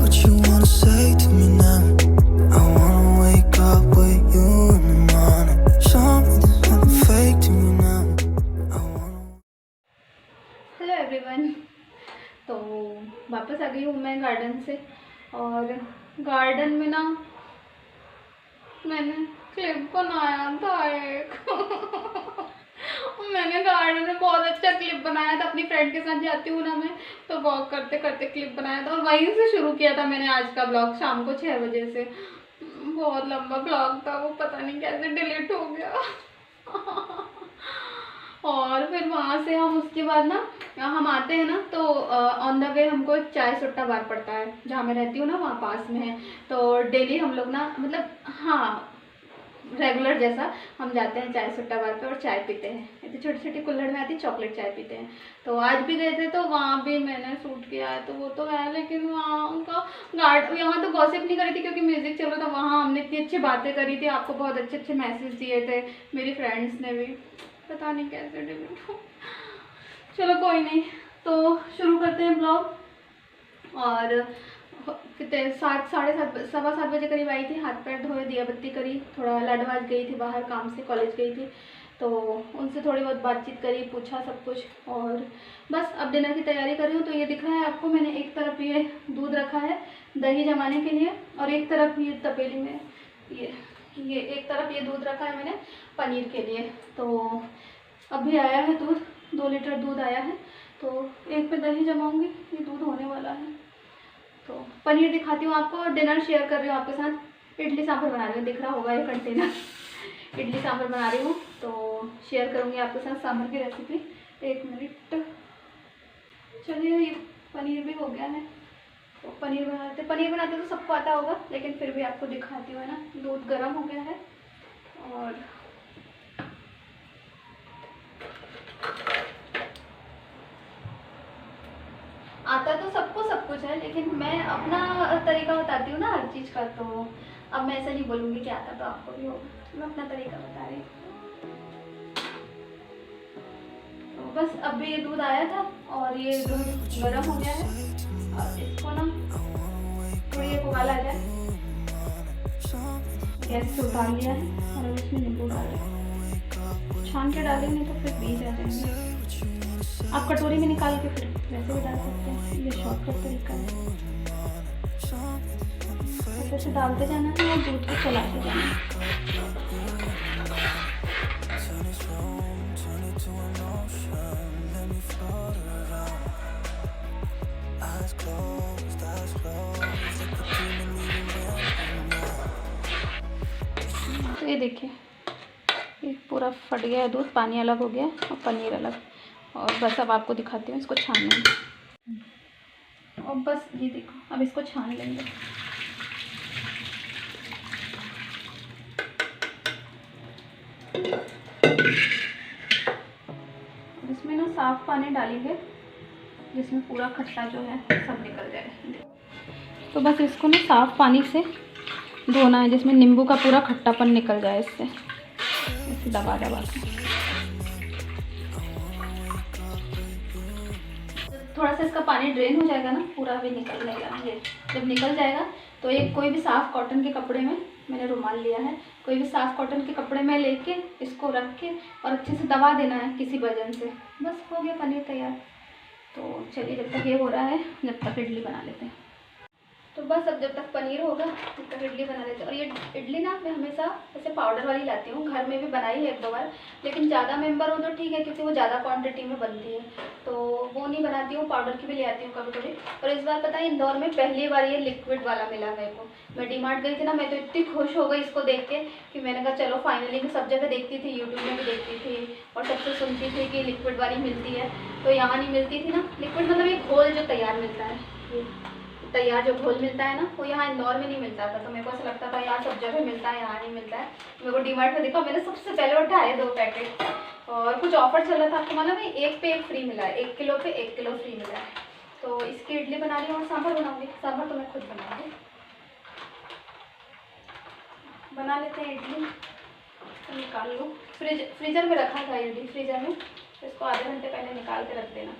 what you wanna say to me now. I wanna wake up with you in the morning. Show me there's nothing fake to me now. I wanna. Hello everyone. तो वापस आ गई हूँ मैं garden से, और garden में ना मैंने क्लिप बनाया था एक मैंने गार्डन में बहुत अच्छा क्लिप बनाया था। अपनी फ्रेंड के साथ जाती हूँ ना मैं, तो वॉक करते करते क्लिप बनाया था, और वहीं से शुरू किया था मैंने आज का ब्लॉग शाम को 6 बजे से। बहुत लंबा ब्लॉग था वो, पता नहीं कैसे डिलीट हो गया और फिर वहाँ से हम उसके बाद ना हम आते हैं ना, तो ऑन द वे हमको एक चाय सुट्टा बार पड़ता है जहाँ मैं रहती हूँ ना, वहाँ पास में है। तो डेली हम लोग ना, मतलब हाँ, रेगुलर जैसा हम जाते हैं चाय सुट्टा बार पे और चाय पीते हैं। तो छोटी छोटी कुल्हड़ में आती चॉकलेट चाय पीते हैं। तो आज भी गए थे, तो वहाँ भी मैंने शूट किया है, तो वो तो है, लेकिन वहाँ का यहाँ तो गॉसिप नहीं करी थी क्योंकि म्यूज़िक चल रहा था। वहाँ हमने इतनी अच्छी बातें करी थी, आपको बहुत अच्छे अच्छे मैसेज दिए थे मेरी फ्रेंड्स ने भी, पता नहीं कैसे डिलीट हो। चलो कोई नहीं, तो शुरू करते हैं ब्लॉग। और कितने 7, 7:30, 7:15 बजे करीब आई थी। हाथ पैर धोए, दिया बत्ती करी, थोड़ा लड़वाज गई थी बाहर काम से, कॉलेज गई थी, तो उनसे थोड़ी बहुत बातचीत करी, पूछा सब कुछ, और बस अब डिनर की तैयारी कर रही हूँ। तो ये दिख रहा है आपको, मैंने एक तरफ ये दूध रखा है दही जमाने के लिए, और एक तरफ ये तपेली में ये एक तरफ ये दूध रखा है मैंने पनीर के लिए। तो अभी आया है दूध, 2 लीटर दूध आया है, तो एक पे दही जमाऊंगी, ये दूध होने वाला है। तो पनीर दिखाती हूँ आपको, और डिनर शेयर कर रही हूँ आपके साथ। इडली सांभर बना रही हूँ, दिख रहा होगा ये कंटेनर इडली सांभर बना रही हूँ, तो शेयर करूँगी आपके साथ सांभर की रेसिपी। 1 मिनट, चलिए ये पनीर भी हो गया है। तो पनीर बनाते तो सबको आता होगा, लेकिन फिर भी आपको दिखाती हूँ, है ना। दूध गर्म हो गया है, और आता तो सबको सब कुछ है, लेकिन मैं अपना तरीका बताती हूँ ना हर चीज़ का। तो अब मैं ऐसा नहीं बोलूँगी कि आता तो आपको भी होगा, मैं अपना तरीका बता रही हूँ। तो बस अभी ये दूध आया था, और ये दूध गर्म हो गया है। अब इसको ना थोड़ी एक उबाल आ जाए, गैस से उतार लिया है, और अब इसमें नींबू डाल रहे हैं। छान के डालेंगे नहीं तो फिर बीज आ जाएंगे। आप कटोरी में निकाल के फिर वैसे भी डाल सकते हैं, ये शॉर्टकट तरीका है। ऐसे से डालते जाना है और दूध को चलाते जाना है। तो ये देखिए, ये पूरा फट गया है दूध, पानी अलग हो गया और पनीर अलग। और बस अब आपको दिखाती हूँ इसको छानने में, और बस ये देखो, अब इसको छान लेंगे। इसमें ना साफ पानी डालेंगे, जिसमें पूरा खट्टा जो है सब निकल जाए। तो बस इसको ना साफ पानी से धोना है, जिसमें नींबू का पूरा खट्टापन निकल जाए इससे, इसे दबा दबा के। थोड़ा सा इसका पानी ड्रेन हो जाएगा ना, पूरा भी निकल जाएगा। ये जब निकल जाएगा तो एक कोई भी साफ़ कॉटन के कपड़े में, मैंने रुमाल लिया है, कोई भी साफ़ कॉटन के कपड़े में लेके इसको रख के और अच्छे से दबा देना है किसी वजन से। बस हो गया पनीर तैयार। तो चलिए, जब तक ये हो रहा है, जब तक इडली बना लेते हैं। तो बस अब जब तक पनीर होगा तब तक इडली बना लेते हैं। और ये इडली ना मैं हमेशा ऐसे पाउडर वाली लाती हूँ, घर में भी बनाई है 1-2 बार, लेकिन ज़्यादा मेंबर हो तो ठीक है, क्योंकि वो ज़्यादा क्वांटिटी में बनती है, तो वो नहीं बनाती हूँ। पाउडर की भी ले आती हूँ कभी कभी। और इस बार पता है, इंदौर में पहली बार ये लिक्विड वाला मिला मेरे को। मैं डीमार्ट गई थी ना, मैं तो इतनी खुश हो गई इसको देख के कि मैंने कहा चलो फाइनली। मैं सब जगह देखती थी, यूट्यूब में भी देखती थी और सबसे सुनती थी कि लिक्विड वाली मिलती है, तो यहाँ नहीं मिलती थी ना। लिक्विड मतलब ये घोल जो तैयार मिलता है, ये तैयार जो घोल मिलता है ना, वो यहाँ इंदौर में नहीं मिलता था। तो मेरे को ऐसा लगता था यहाँ सब जगह मिलता है, यहाँ नहीं मिलता है। मेरे को डीमार्ट में देखा, मैंने सबसे पहले उठाए 2 पैकेट, और कुछ ऑफर चल रहा था, आपको मालूम है, 1 पे 1 फ्री मिला है, 1 किलो पे 1 किलो फ्री मिला है। तो इसकी इडली बना रही हूँ और सांभर बनाऊँगी। सांभर तो मैं खुद बनाऊँगी। बना लेते हैं इडली, तो निकाल लो। फ्रीजर में रखा था इडली, फ्रीजर में, तो इसको आधे घंटे पहले निकाल के रख देना।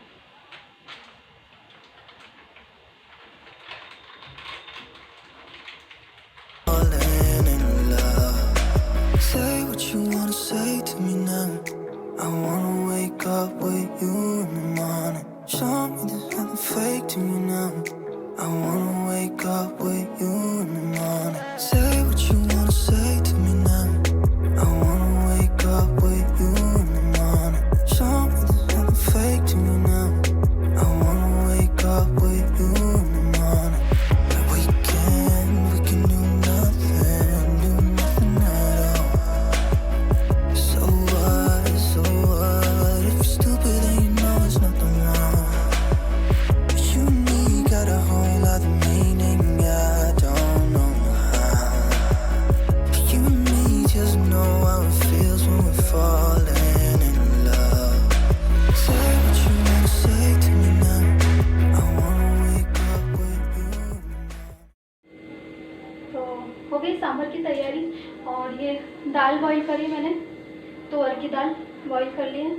बॉईल करी मैंने, तुअर की दाल बॉईल कर ली है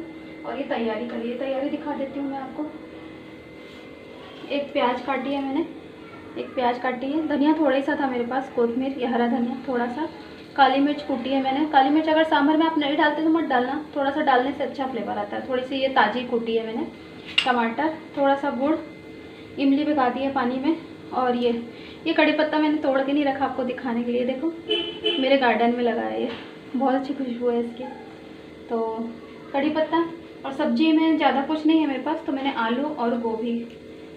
और ये तैयारी करी है। तैयारी दिखा देती हूँ मैं आपको। एक प्याज काटी है मैंने, एक प्याज काटी है, धनिया थोड़ा ही सा था मेरे पास, कोथमीर या हरा धनिया थोड़ा सा, काली मिर्च कूटी है मैंने। काली मिर्च अगर सांभर में आप नहीं डालते तो मत डालना, थोड़ा सा डालने से अच्छा फ्लेवर आता है। थोड़ी सी ये ताज़ी कूटी है मैंने। टमाटर, थोड़ा सा गुड़, इमली भिगा दी है पानी में। और ये कड़ी पत्ता मैंने तोड़ के नहीं रखा आपको दिखाने के लिए, देखो मेरे गार्डन में लगा है ये, बहुत अच्छी खुशबू है इसकी। तो कड़ी पत्ता और सब्जी में ज़्यादा कुछ नहीं है मेरे पास, तो मैंने आलू और गोभी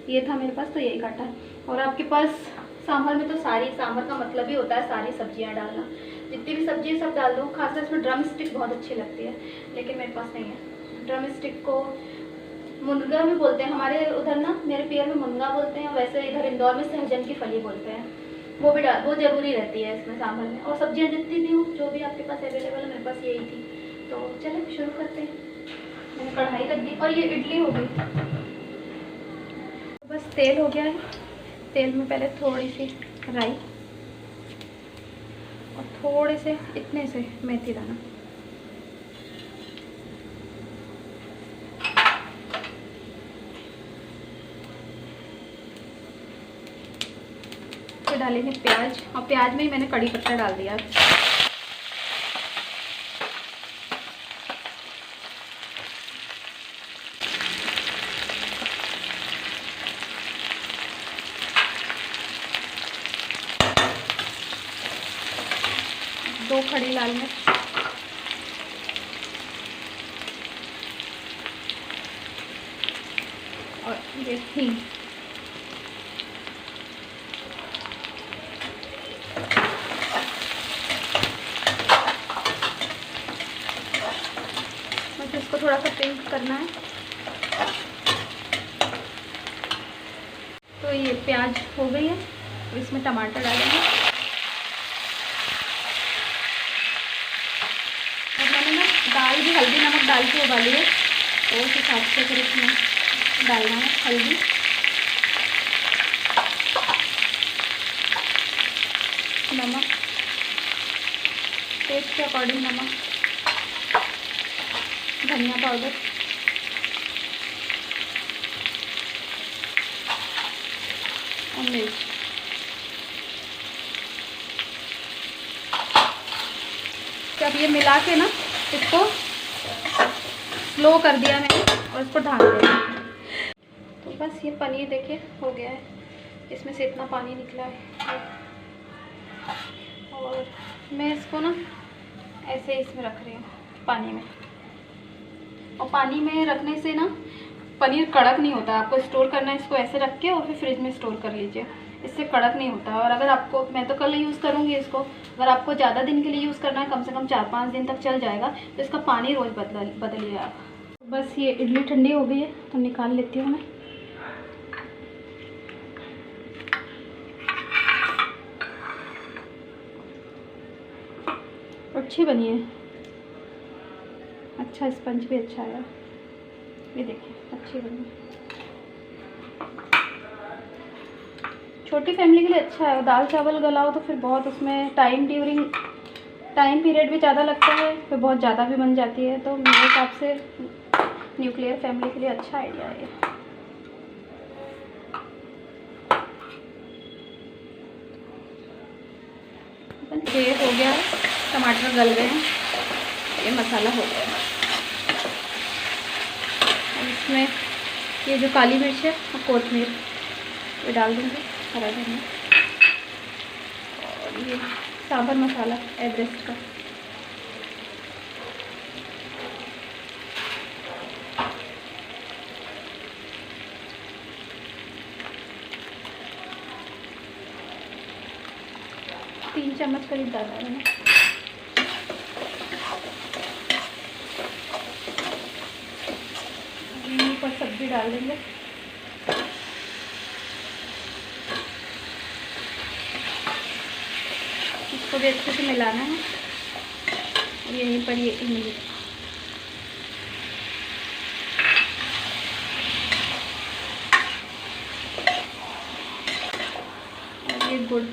ये था मेरे पास, तो यही काटा। और आपके पास सांभर में तो सारी, सांभर का मतलब ही होता है सारी सब्जियां डालना, जितनी भी सब्जी सब डाल दो। खासकर इसमें ड्रम स्टिक बहुत अच्छी लगती है, लेकिन मेरे पास नहीं है। ड्रम स्टिक को मुनगा भी बोलते हैं हमारे उधर ना, मेरे पियर में मुनगा बोलते हैं, वैसे इधर इंदौर में सहजन की फली बोलते हैं। वो भी वो ज़रूरी रहती है इसमें सांभर में। और सब्जियां जितनी भी हो, जो भी आपके पास अवेलेबल है, मेरे पास यही थी। तो चलो शुरू करते हैं। मैंने कढ़ाई रख दी और ये इडली हो गई। बस तेल हो गया है, तेल में पहले थोड़ी सी राई और थोड़े से इतने से मेथी दाना, फिर डालेंगे प्याज, और प्याज में ही मैंने कड़ी पत्ता डाल दिया। दो खड़ी लाल मिर्च और ये हींग। मुझे इसको थोड़ा सा पिंक करना है। तो ये प्याज हो गई है, तो इसमें टमाटर डालेंगे। दाल भी हल्दी नमक डाल के उबाली है, तो उस हिसाब से फिर इसमें डालना है हल्दी, नमक टेस्ट के अकॉर्डिंग, नमक, धनिया पाउडर, और मिर्च। जब ये मिला के ना इसको स्लो कर दिया मैंने और इसको ढक दिया। तो बस ये पनीर देखिए हो गया है, इसमें से इतना पानी निकला है। और मैं इसको ना ऐसे इसमें रख रही हूँ पानी में। और पानी में रखने से ना पनीर कड़क नहीं होता। आपको स्टोर करना है इसको ऐसे रख के, और फिर फ्रिज में स्टोर कर लीजिए, इससे कड़क नहीं होता। और अगर आपको, मैं तो कल यूज़ करूँगी इसको, अगर आपको ज़्यादा दिन के लिए यूज़ करना है, कम से कम 4-5 दिन तक चल जाएगा, तो इसका पानी रोज़ बदलिए आप। बस ये इडली ठंडी हो गई है, तो निकाल लेती हूँ मैं। अच्छी बनी है, अच्छा स्पंज भी अच्छा आया, ये देखिए अच्छी बनी है। छोटी फैमिली के लिए अच्छा है। दाल चावल गलाओ तो फिर बहुत उसमें टाइम पीरियड भी ज़्यादा लगता है, फिर बहुत ज़्यादा भी बन जाती है। तो मेरे हिसाब से न्यूक्लियर फैमिली के लिए अच्छा आइडिया है ये। हो गया है, टमाटर गल गए हैं, ये मसाला हो गया है। और इसमें ये जो काली मिर्च है और कोथमीर ये डाल दूँगी, हरा धनिया, और ये सांभर मसाला एवरेस्ट का। तीन चम्मच करीब डाला है मैंने। ऊपर सब्जी डाल देंगे। इसको भी अच्छे से मिलाना है। और यहीं पर ये इमली, और ये गुड़।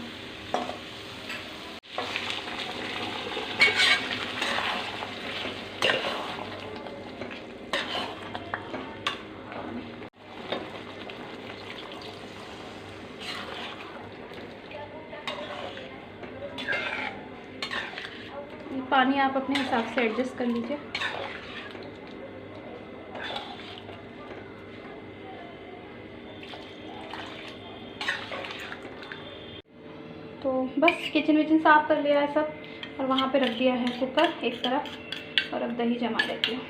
पानी आप अपने हिसाब से एडजस्ट कर लीजिए। तो बस किचन विचन साफ़ कर लिया है सब, और वहाँ पे रख दिया है कुकर एक तरफ, और अब दही जमा लेती हूँ।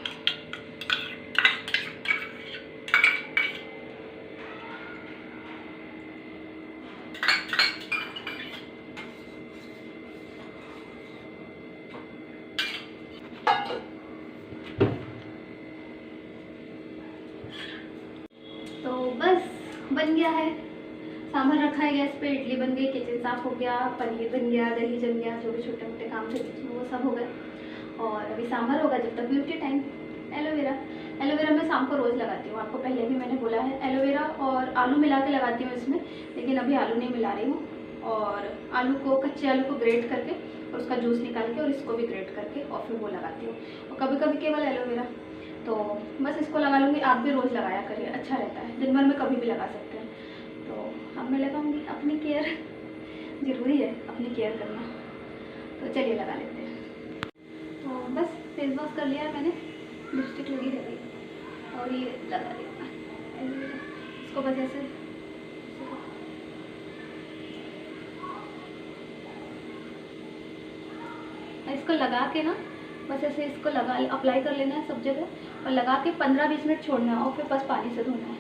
तो बस बन गया है, सांभर रखा है गैस पे, इडली बन गई, किचन साफ़ हो गया, पनीर बन गया, दही जम गया, जो भी छोटे मोटे काम थे वो सब हो गए। और अभी सांभर होगा जब तक ब्यूटी टाइम। एलोवेरा मैं शाम को रोज़ लगाती हूँ, आपको पहले भी मैंने बोला है। एलोवेरा और आलू मिला के लगाती हूँ इसमें, लेकिन अभी आलू नहीं मिला रही हूँ। और आलू को, कच्चे आलू को ग्रेट करके और उसका जूस निकाल के और इसको भी ग्रेट करके और फिर वो लगाती हूँ, और कभी कभी केवल एलोवेरा। तो बस इसको लगा लूँगी, आप भी रोज़ लगाया करिए, अच्छा रहता है, दिन भर में कभी भी लगा सकते हैं। तो अब मैं लगाऊँगी, अपनी केयर ज़रूरी है, अपनी केयर करना। तो चलिए लगा लेते हैं। तो बस फेस वॉश कर लिया है मैंने, लिपस्टिक लगी रह गई और ये लगा लिया। इसको बस ऐसे इसको लगा के ना, बस ऐसे इसको लगा अप्लाई कर लेना है सब जगह, और लगा के 15-20 मिनट छोड़ना है, और फिर बस पानी से धोना है।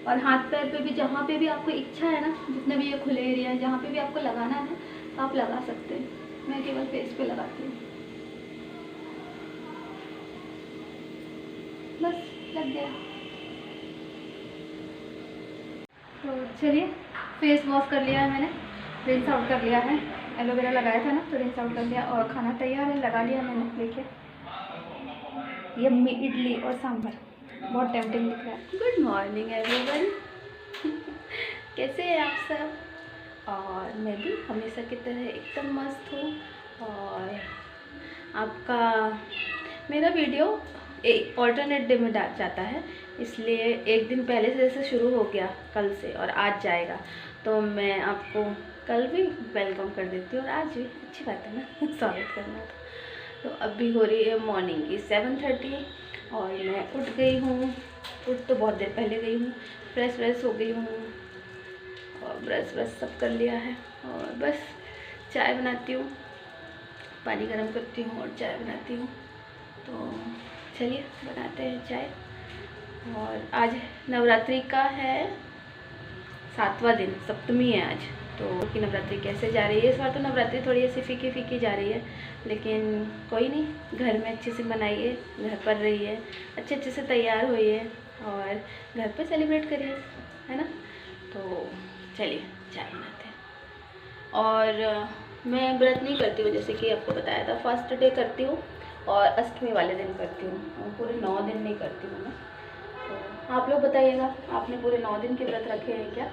और हाथ पैर पे भी, जहाँ पे भी आपको इच्छा है ना, जितने भी ये खुले एरिया है, जहाँ पे भी आपको लगाना है ना, तो आप लगा सकते हैं। मैं केवल फेस पे लगाती हूँ। बस लग गया। तो चलिए, फेस वॉश कर लिया है मैंने, रिंस आउट कर लिया है, एलोवेरा लगाया था ना तो रिंस आउट कर लिया, और खाना तैयार है, लगा लिया मैंने। देखिए यम्मी इडली और सांभर, बहुत टेम्पटिंग दिख रहा है। गुड मॉर्निंग एवरीवन, कैसे हैं आप सब? और मैं भी हमेशा की तरह एकदम मस्त हूँ। और आपका मेरा वीडियो एक ऑल्टरनेट डे में जाता है, इसलिए एक दिन पहले से जैसे शुरू हो गया कल से और आज जाएगा, तो मैं आपको कल भी वेलकम कर देती हूँ और आज भी। अच्छी बात है ना, स्वागत करना था। तो अभी हो रही है मॉर्निंग की 7:30 और मैं उठ गई हूँ। उठ तो बहुत देर पहले गई हूँ, फ्रेश हो गई हूँ और ब्रश सब कर लिया है, और बस चाय बनाती हूँ, पानी गर्म करती हूँ और चाय बनाती हूँ। तो चलिए बनाते हैं चाय। और आज नवरात्रि का है 7वां दिन, सप्तमी है आज। तो कि नवरात्रि कैसे जा रही है, इस बार तो नवरात्रि थोड़ी ऐसी फीकी जा रही है, लेकिन कोई नहीं, घर में अच्छे से मनाइए, घर पर रहिए, अच्छे से तैयार होइए और घर पर सेलिब्रेट करिए, है ना। तो चलिए चाय बनाते हैं। और मैं व्रत नहीं करती हूँ, जैसे कि आपको बताया था, फर्स्ट डे करती हूँ और अष्टमी वाले दिन करती हूँ, पूरे 9 दिन नहीं करती हूँ मैं। तो आप लोग बताइएगा, आपने पूरे 9 दिन के व्रत रखे हैं क्या?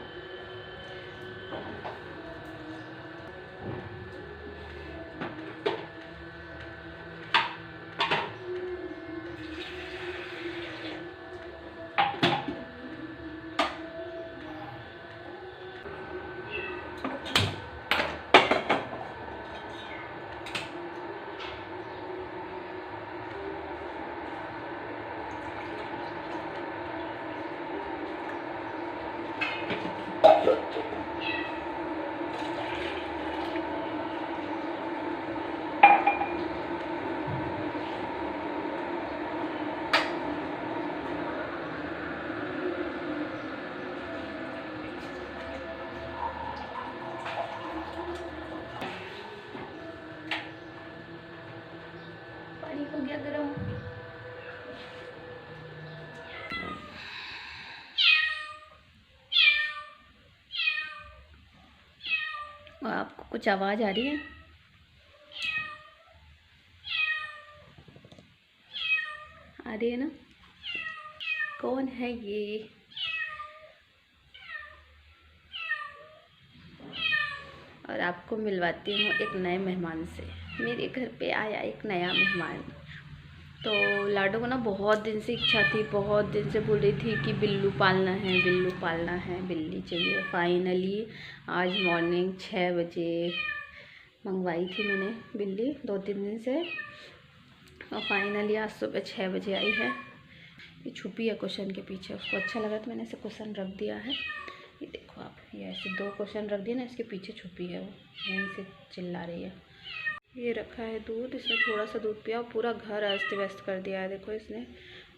पानी हो गया गरम। आपको कुछ आवाज़ आ रही है? आ रही है ना? कौन है ये? और आपको मिलवाती हूँ एक नए मेहमान से। मेरे घर पे आया एक नया मेहमान। तो लाडो को ना बहुत दिन से इच्छा थी, बहुत दिन से बोल रही थी कि बिल्लू पालना है, बिल्लू पालना है, बिल्ली चाहिए। फाइनली आज मॉर्निंग 6 बजे मंगवाई थी मैंने बिल्ली 2-3 दिन से, और फाइनली आज सुबह 6 बजे आई है। ये छुपी है कुशन के पीछे, उसको अच्छा लगा तो मैंने इसे कुशन रख दिया है। ये देखो आप, ये ऐसे 2 कुशन रख दिए ना, इसके पीछे छुपी है, वो यहीं से चिल्ला रही है। ये रखा है दूध, इसने थोड़ा सा दूध पिया और पूरा घर अस्त व्यस्त कर दिया है। देखो इसने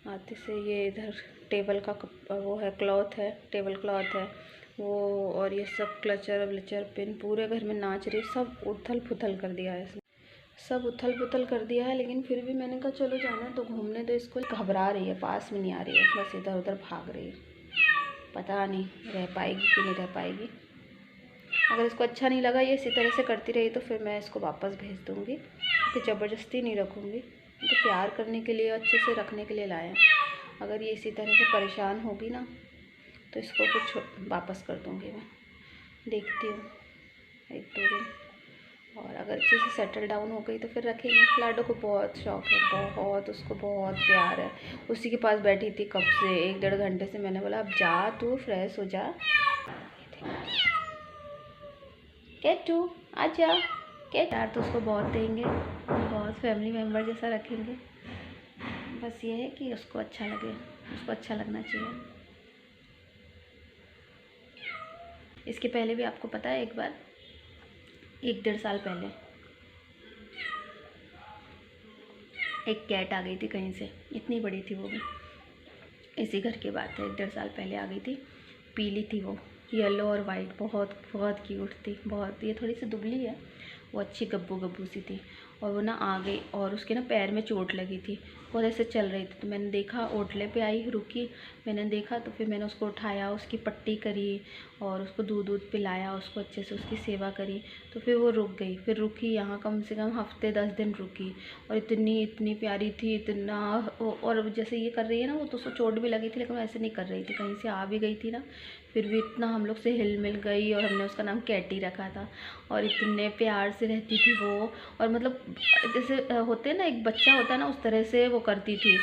आते से ये इधर टेबल का वो है, क्लॉथ है, टेबल क्लॉथ है वो, और ये सब क्लचर व्लचर पिन पूरे घर में नाच रही, सब उथल पुथल कर दिया है इसने, सब उथल पुथल कर दिया है। लेकिन फिर भी मैंने कहा चलो जाना तो घूमने दो इसको। घबरा रही है, पास में नहीं आ रही है, बस इधर उधर भाग रही है। पता नहीं रह पाएगी कि नहीं रह पाएगी। अगर इसको अच्छा नहीं लगा ये इसी तरह से करती रही तो फिर मैं इसको वापस भेज दूँगी, तो ज़बरदस्ती नहीं रखूँगी, तो प्यार करने के लिए, अच्छे से रखने के लिए लाया। अगर ये इसी तरह से परेशान होगी ना तो इसको फिर वापस कर दूँगी मैं। देखती हूँ 1-2 दिन, और अगर अच्छे से सेटल डाउन हो गई तो फिर रखेंगे। लाडो को बहुत शौक है, बहुत, उसको बहुत प्यार है। उसी के पास बैठी थी कब से, 1-1.5 घंटे से। मैंने बोला अब जा तू फ्रेश हो जा। केटू आजा, केट यार तो उसको बहुत देंगे, बहुत फैमिली मेम्बर जैसा रखेंगे। बस ये है कि उसको अच्छा लगे, उसको अच्छा लगना चाहिए। इसके पहले भी आपको पता है, एक बार 1-1.5 साल पहले एक कैट आ गई थी कहीं से, इतनी बड़ी थी वो भी, इसी घर की बात है, 1-1.5 साल पहले आ गई थी। पीली थी वो, येलो और वाइट, बहुत बहुत क्यूट थी, बहुत। ये थोड़ी सी दुबली है, वो अच्छी गब्बू गब्बू सी थी। और वो ना आ गई और उसके ना पैर में चोट लगी थी, वो ऐसे चल रही थी, तो मैंने देखा, ओटले पे आई, रुकी, मैंने देखा तो फिर मैंने उसको उठाया, उसकी पट्टी करी और उसको दूध पिलाया, उसको अच्छे से उसकी सेवा करी, तो फिर वो रुक गई। फिर रुकी यहाँ कम से कम हफ्ते 10 दिन रुकी, और इतनी प्यारी थी, इतना। और जैसे ये कर रही है ना, वो तो उसको चोट भी लगी थी लेकिन ऐसे नहीं कर रही थी, कहीं से आ भी गई थी ना, फिर भी इतना हम लोग से हिल मिल गई, और हमने उसका नाम कैटी रखा था। और इतने प्यार से रहती थी वो, और मतलब जैसे होते हैं ना, एक बच्चा होता है ना, उस तरह से वो करती थी,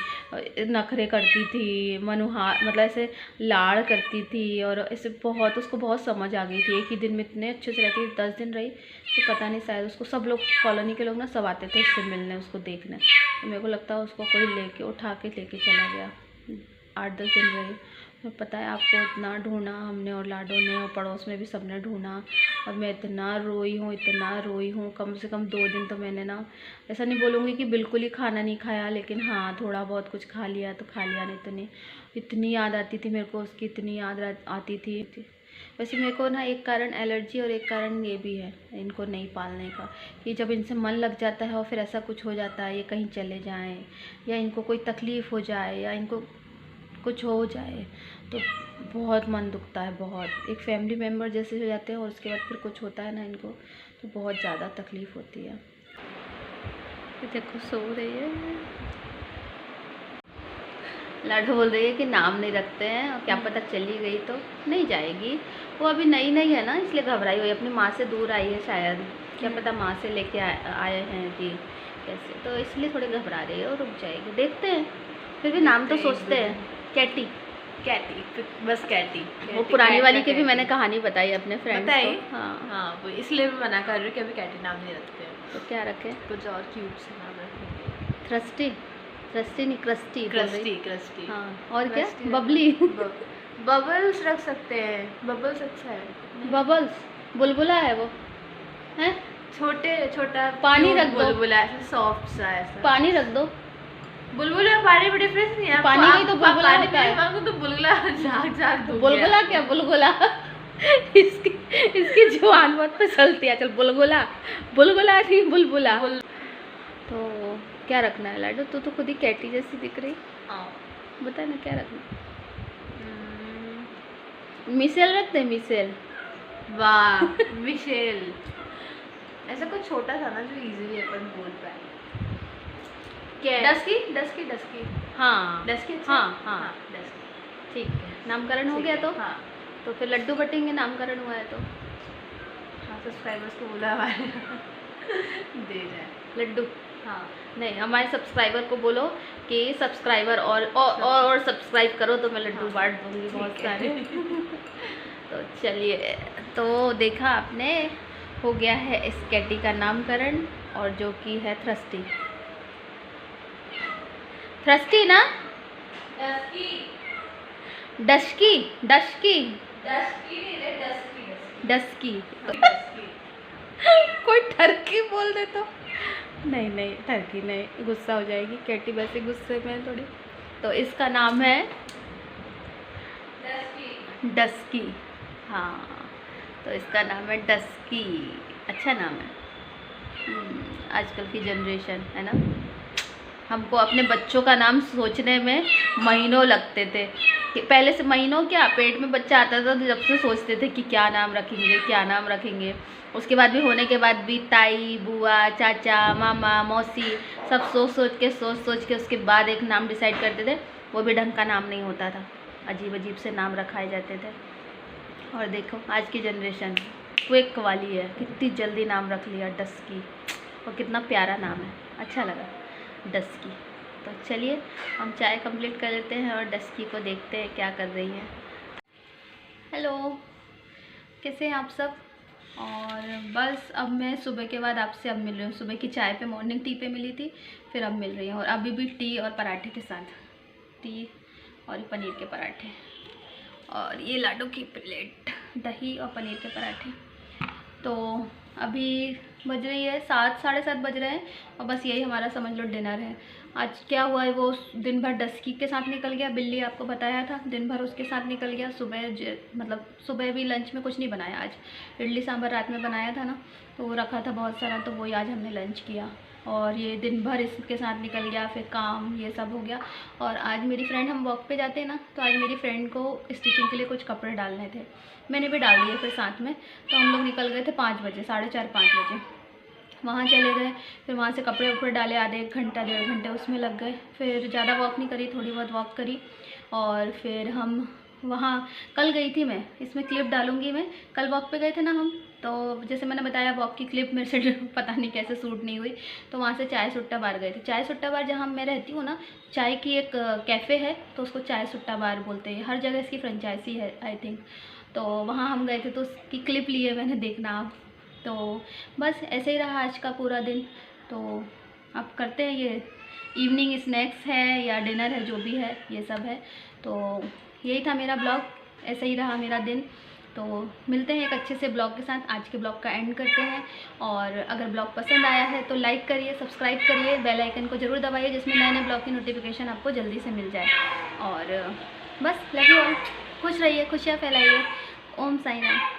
नखरे करती थी, मनुहार, मतलब ऐसे लाड़ करती थी, और ऐसे बहुत, उसको बहुत समझ आ गई थी। एक ही दिन में इतने अच्छे से रहती थी, 10 दिन रही तो पता नहीं, शायद उसको सब लोग, कॉलोनी के लोग ना सब आते थे उससे मिलने, उसको देखने, तो मेरे को लगता है उसको कोई लेके उठा के लेके चला गया। 8-10 दिन रही। तो पता है आपको, इतना ढूंढा हमने और लाडो ने, और पड़ोस में भी सबने ढूंढा, और मैं इतना रोई हूँ, इतना रोई हूँ। कम से कम 2 दिन तो मैंने ना, ऐसा नहीं बोलूँगी कि बिल्कुल ही खाना नहीं खाया, लेकिन हाँ थोड़ा बहुत कुछ खा लिया तो खा लिया, नहीं तो नहीं। इतनी याद आती थी मेरे को उसकी, इतनी याद आती थी। वैसे मेरे को ना एक कारण एलर्जी और एक कारण ये भी है इनको नहीं पालने का, कि जब इनसे मन लग जाता है और फिर ऐसा कुछ हो जाता है, ये कहीं चले जाएँ या इनको कोई तकलीफ़ हो जाए या इनको कुछ हो जाए तो बहुत मन दुखता है, बहुत। एक फैमिली मेम्बर जैसे हो जाते हैं और उसके बाद फिर कुछ होता है ना इनको, तो बहुत ज़्यादा तकलीफ़ होती है। देखो सो रही है, लाडो बोल रही है कि नाम नहीं रखते हैं, और क्या पता चली गई तो नहीं जाएगी। वो अभी नई नई है ना, इसलिए घबराई हुई, अपनी माँ से दूर आई है शायद, क्या पता माँ से लेके आए हैं कि कैसे, तो इसलिए थोड़ी घबरा रही है और रुक जाएगी। देखते हैं, फिर भी नाम तो सोचते हैं। कैटी, कैटी, बस कैटी। वो पुरानी वाली की भी मैंने कहानी बताई अपने फ्रेंड्स को। हाँ, वो इसलिए मैं मना कर रही हूँ कि अभी कैटी नाम नहीं रखते हैं। तो क्या रखे? कुछ और क्यूट से नाम रखेंगे। थ्रस्टी, थ्रस्टी नहीं, क्रस्टी, क्रस्टी। हाँ, और क्या? बबली, बबल्स रख सकते हैं, बबल्स अच्छा है। बबल्स बुलबुला है वो, हैं? छोटा पानी रख दो, बुलबुला ऐसा सॉफ्ट सा, ऐसा पानी रख दो। बुलबुला पानी में डिफरेंस नहीं है। पानी में तो बुलबुला होता है। मांगो तो बुलबुला झाग बुलबुला क्या बुलबुला इसकी जुबान बहुत फिसलती है। चल बुलबुला, बुलबुला नहीं बुलबुला। तो क्या रखना है लाडो? तू तो खुद ही कैटी जैसी दिख रही। हाँ, बता ना क्या रखना। मिशेल रखते हैं, मिशेल। वाह, मिशेल। ऐसा कुछ छोटा था ना जो इजीली अपन बोल पाए। डस्की। हाँ डस्की। हाँ, डस्की। ठीक है। नामकरण हो गया तो? हाँ, तो फिर लड्डू बटेंगे, नामकरण हुआ है तो। हाँ, सब्सक्राइबर्स को बोला हमारे दे जाए लड्डू। हाँ, नहीं, हमारे सब्सक्राइबर को बोलो कि सब्सक्राइबर और सब्सक्राइब करो तो मैं लड्डू बांट दूँगी बहुत सारे। तो चलिए, तो देखा आपने हो गया है इस कैटी का नामकरण, और जो कि है थ्रस्टी। थ्रस्टी ना, डस्की डस्की डस्की कोई टर्की बोल दे तो नहीं नहीं, टर्की नहीं, गुस्सा हो जाएगी कैटी, वैसे गुस्से में थोड़ी। तो इसका नाम है डस्की। हाँ, तो इसका नाम है डस्की। अच्छा नाम है। आजकल की जनरेशन है ना, हमको अपने बच्चों का नाम सोचने में महीनों लगते थे। पहले से महीनों क्या, पेट में बच्चा आता था तो जब से सोचते थे कि क्या नाम रखेंगे, क्या नाम रखेंगे। उसके बाद भी, होने के बाद भी ताई, बुआ, चाचा, मामा, मौसी सब सोच सोच के उसके बाद एक नाम डिसाइड करते थे। वो भी ढंग का नाम नहीं होता था, अजीब अजीब से नाम रखाए जाते थे। और देखो आज की जनरेशन क्विक वाली है, कितनी जल्दी नाम रख लिया डस्की, और कितना प्यारा नाम है, अच्छा लगा डस्की। तो चलिए हम चाय कंप्लीट कर लेते हैं और डस्की को देखते हैं क्या कर रही है। हेलो, कैसे हैं आप सब? और बस अब मैं सुबह के बाद आपसे अब मिल रही हूँ। सुबह की चाय पे, मॉर्निंग टी पे मिली थी, फिर अब मिल रही हूँ। और अभी भी टी और पराठे के साथ, टी और पनीर के पराठे, और ये लाडू की प्लेट, दही और पनीर के पराठे। तो अभी बज रही है 7, साढ़े 7 बज रहे हैं, और बस यही हमारा समझ लो डिनर है। आज क्या हुआ है, वो दिन भर डस्की के साथ निकल गया, बिल्ली आपको बताया था, दिन भर उसके साथ निकल गया। सुबह मतलब सुबह भी लंच में कुछ नहीं बनाया आज, इडली सांभर रात में बनाया था ना, तो वो रखा था बहुत सारा, तो वही आज हमने लंच किया। और ये दिन भर इसके साथ निकल गया, फिर काम ये सब हो गया। और आज मेरी फ्रेंड, हम वॉक पे जाते हैं ना, तो आज मेरी फ्रेंड को स्टिचिंग के लिए कुछ कपड़े डालने थे, मैंने भी डाल दिए फिर साथ में। तो हम लोग निकल गए थे 5 बजे, 4:30 5 बजे वहाँ चले गए। फिर वहाँ से कपड़े उपड़े डाले, आधे 1 घंटा 1.5 घंटे उसमें लग गए। फिर ज़्यादा वॉक नहीं करी, थोड़ी बहुत वॉक करी। और फिर हम वहाँ, कल गई थी मैं, इसमें क्लिप डालूँगी मैं, कल वॉक पे गए थे ना हम, तो जैसे मैंने बताया वॉक की क्लिप मेरे से पता नहीं कैसे शूट नहीं हुई। तो वहाँ से चाय सुट्टा बार गए थे। चाय सुट्टा बार जहाँ मैं रहती हूँ ना, चाय की एक कैफ़े है, तो उसको चाय सुट्टा बार बोलते हैं, हर जगह इसकी फ्रेंचाइजी है आई थिंक। तो वहाँ हम गए थे, तो उसकी क्लिप लिए मैंने, देखना आप। तो बस ऐसे ही रहा आज का पूरा दिन। तो अब करते हैं, ये इवनिंग स्नैक्स है या डिनर है, जो भी है ये सब है। तो यही था मेरा ब्लॉग, ऐसे ही रहा मेरा दिन। तो मिलते हैं एक अच्छे से ब्लॉग के साथ। आज के ब्लॉग का एंड करते हैं। और अगर ब्लॉग पसंद आया है तो लाइक करिए, सब्सक्राइब करिए, बेल आइकन को ज़रूर दबाइए, जिसमें नए नए ब्लॉग की नोटिफिकेशन आपको जल्दी से मिल जाए। और बस लव यू ऑल, खुश रहिए, खुशियाँ फैलाइए। ओम साई राम।